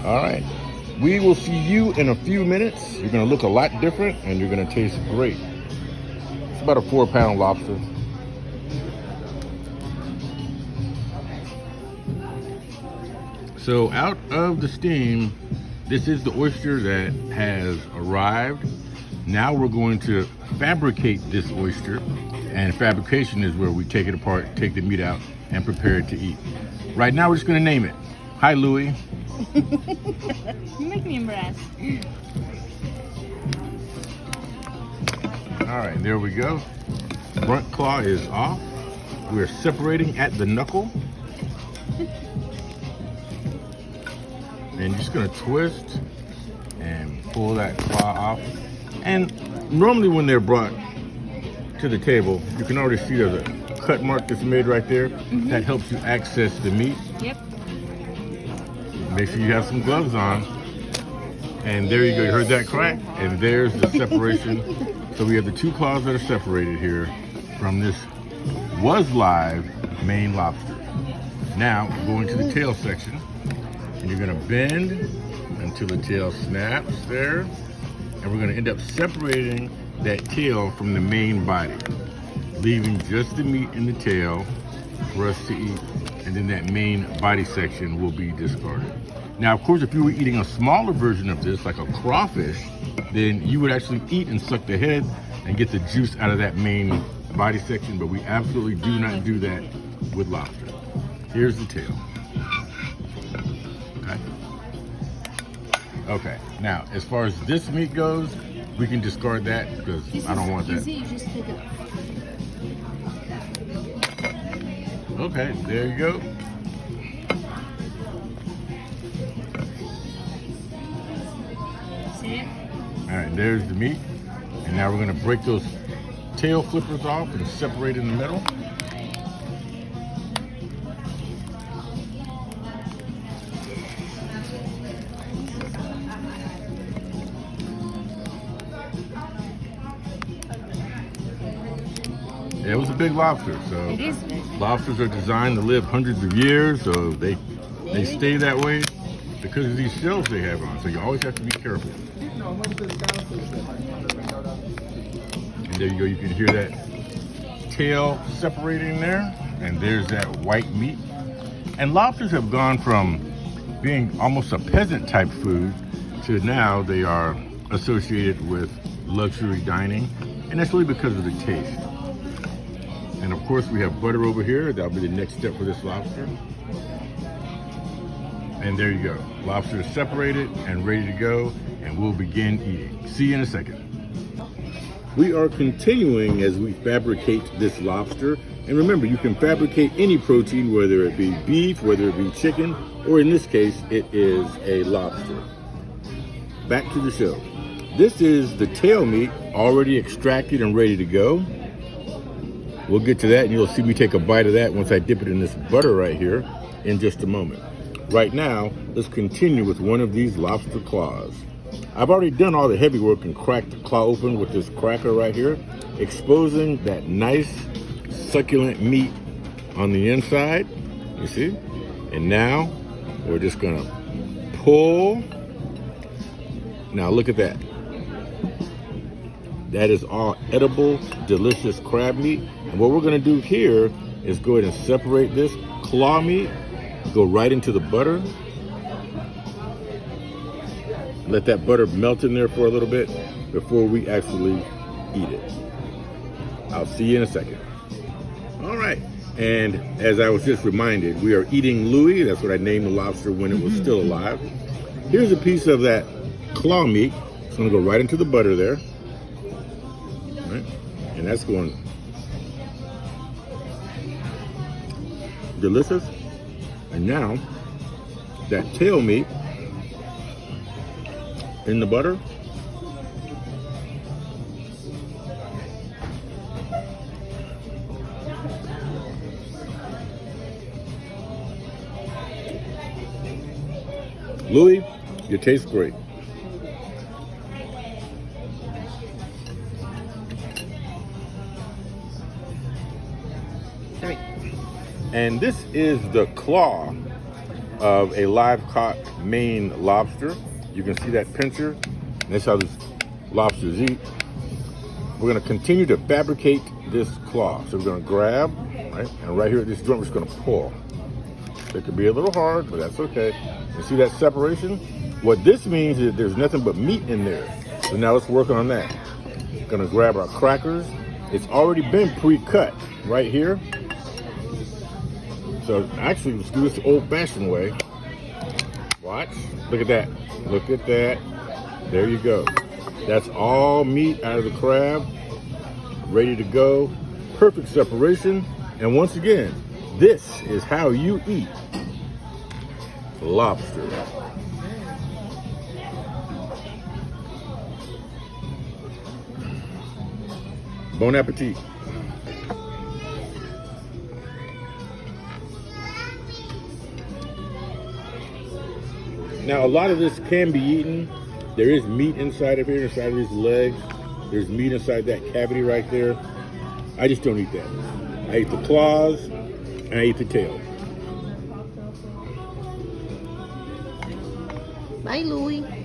All right. We will see you in a few minutes. You're going to look a lot different and you're going to taste great. It's about a 4-pound lobster. So out of the steam, this is the oyster that has arrived. Now we're going to fabricate this oyster, and fabrication is where we take it apart, take the meat out, and prepare it to eat. Right now we're just going to name it. Hi, Louie. You make me embarrassed. All right, there we go. Front claw is off. We're separating at the knuckle. And just gonna twist and pull that claw off. And normally when they're brought to the table, you can already see there's a cut mark that's made right there. That helps you access the meat. Yep. Make sure you have some gloves on. And there you go, you heard that crack? And there's the separation. So we have the two claws that are separated here from this was live Maine lobster. Now, going to the tail section. And you're gonna bend until the tail snaps there. And we're gonna end up separating that tail from the main body, leaving just the meat in the tail for us to eat. And then that main body section will be discarded. Now, of course, if you were eating a smaller version of this, like a crawfish, then you would actually eat and suck the head and get the juice out of that main body section, but we absolutely do not do that with lobster. Here's the tail. Okay, now as far as this meat goes, we can discard that because I don't want that. Easy, you just take it off. Okay, there you go. See it? All right, there's the meat. And now we're gonna break those tail flippers off and separate in the middle. It was a big lobster, so It is big. lobsters are designed to live hundreds of years, so they stay that way because of these shells they have on. So you always have to be careful. And there you go, you can hear that tail separating there, and there's that white meat. And lobsters have gone from being almost a peasant type food to now they are associated with luxury dining, and that's really because of the taste. And of course we have butter over here. That'll be the next step for this lobster. And there you go. Lobster is separated and ready to go, and we'll begin eating. See you in a second. We are continuing as we fabricate this lobster. And remember, you can fabricate any protein, whether it be beef, whether it be chicken, or in this case, it is a lobster. Back to the show. This is the tail meat already extracted and ready to go. We'll get to that, and you'll see me take a bite of that once I dip it in this butter right here in just a moment. Right now, let's continue with one of these lobster claws. I've already done all the heavy work and cracked the claw open with this cracker right here, exposing that nice succulent meat on the inside, you see? And now, we're just gonna pull. Now look at that. That is all edible, delicious crab meat. And what we're gonna do here is go ahead and separate this claw meat, go right into the butter. Let that butter melt in there for a little bit before we actually eat it. I'll see you in a second. All right, and as I was just reminded, we are eating Louie. That's what I named the lobster when it was still alive. Here's a piece of that claw meat. It's gonna go right into the butter there. Right? And that's going delicious. And now that tail meat in the butter. Louie, you taste great. And this is the claw of a live caught Maine lobster. You can see that pincher. And that's how these lobsters eat. We're going to continue to fabricate this claw. So we're going to grab, right? And right here at this joint, we're just going to pull. It could be a little hard, but that's okay. You see that separation? What this means is there's nothing but meat in there. So now let's work on that. Gonna grab our crackers. It's already been pre-cut right here. So actually, let's do this the old-fashioned way. Watch. Look at that. Look at that. There you go. That's all meat out of the crab. Ready to go. Perfect separation. And once again, this is how you eat lobster. Bon appetit. Now, a lot of this can be eaten. There is meat inside of here, inside of these legs. There's meat inside that cavity right there. I just don't eat that. I eat the claws and I eat the tail. Bye, Louie.